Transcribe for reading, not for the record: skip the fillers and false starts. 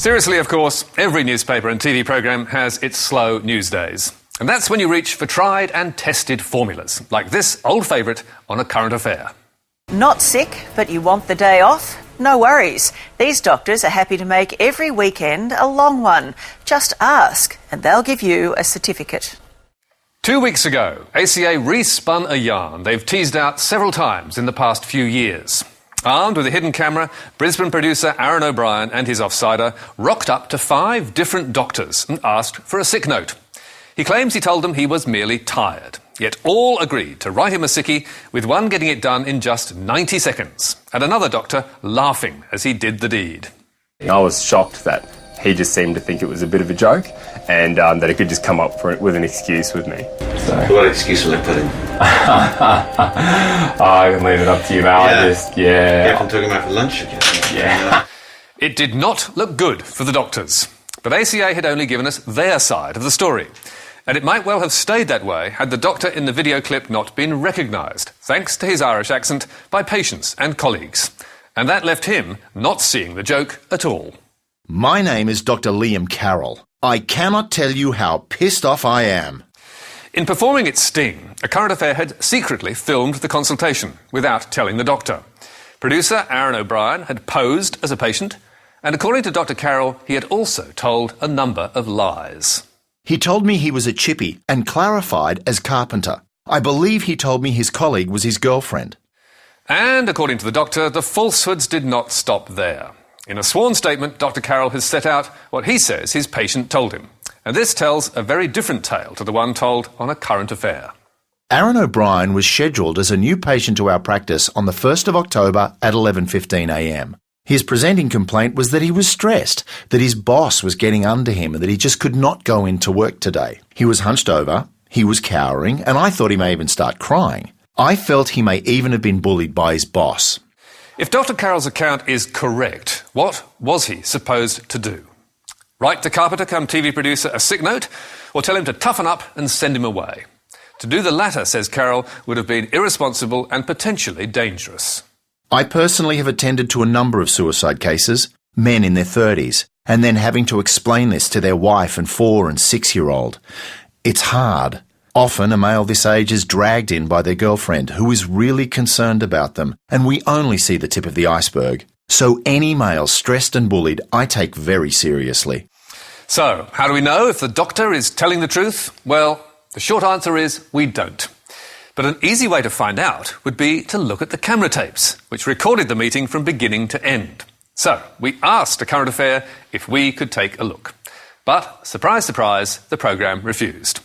Seriously, of course, every newspaper and TV programme has its slow news days. And that's when you reach for tried and tested formulas, like this old favourite on a current affair. Not sick, but you want the day off? No worries. These doctors are happy to make every weekend a long one. Just ask, and they'll give you a certificate. 2 weeks ago, ACA re-spun a yarn they've teased out several times in the past few years. Armed with a hidden camera, Brisbane producer Aaron O'Brien and his offsider rocked up to 5 different doctors and asked for a sick note. He claims he told them he was merely tired, yet all agreed to write him a sickie, with one getting it done in just 90 seconds, and another doctor laughing as he did the deed. I was shocked that he just seemed to think it was a bit of a joke, and that he could just come up with an excuse with me. So. What excuse will I put in? I can leave it up to you, Mal. Yeah, I'm talking about for lunch again. Yeah. It did not look good for the doctors, but ACA had only given us their side of the story. And it might well have stayed that way had the doctor in the video clip not been recognised, thanks to his Irish accent, by patients and colleagues. And that left him not seeing the joke at all. My name is Dr. Liam Carroll. I cannot tell you how pissed off I am. In performing its sting, A Current Affair had secretly filmed the consultation without telling the doctor. Producer Aaron O'Brien had posed as a patient, and according to Dr. Carroll, he had also told a number of lies. He told me he was a chippy and clarified as carpenter. I believe he told me his colleague was his girlfriend. And according to the doctor, the falsehoods did not stop there. In a sworn statement, Dr. Carroll has set out what he says his patient told him. And this tells a very different tale to the one told on A Current Affair. Aaron O'Brien was scheduled as a new patient to our practice on the 1st of October at 11:15am. His presenting complaint was that he was stressed, that his boss was getting under him and that he just could not go into work today. He was hunched over, he was cowering, and I thought he may even start crying. I felt he may even have been bullied by his boss. If Dr. Carroll's account is correct, what was he supposed to do? Write the carpenter come TV producer a sick note, or tell him to toughen up and send him away? To do the latter, says Carroll, would have been irresponsible and potentially dangerous. I personally have attended to a number of suicide cases, men in their 30s, and then having to explain this to their wife and 4- and 6-year-old. It's hard. Often a male this age is dragged in by their girlfriend who is really concerned about them, and we only see the tip of the iceberg. So any male stressed and bullied I take very seriously. So, how do we know if the doctor is telling the truth? Well, the short answer is we don't. But an easy way to find out would be to look at the camera tapes, which recorded the meeting from beginning to end. So, we asked A Current Affair if we could take a look. But, surprise, surprise, the programme refused.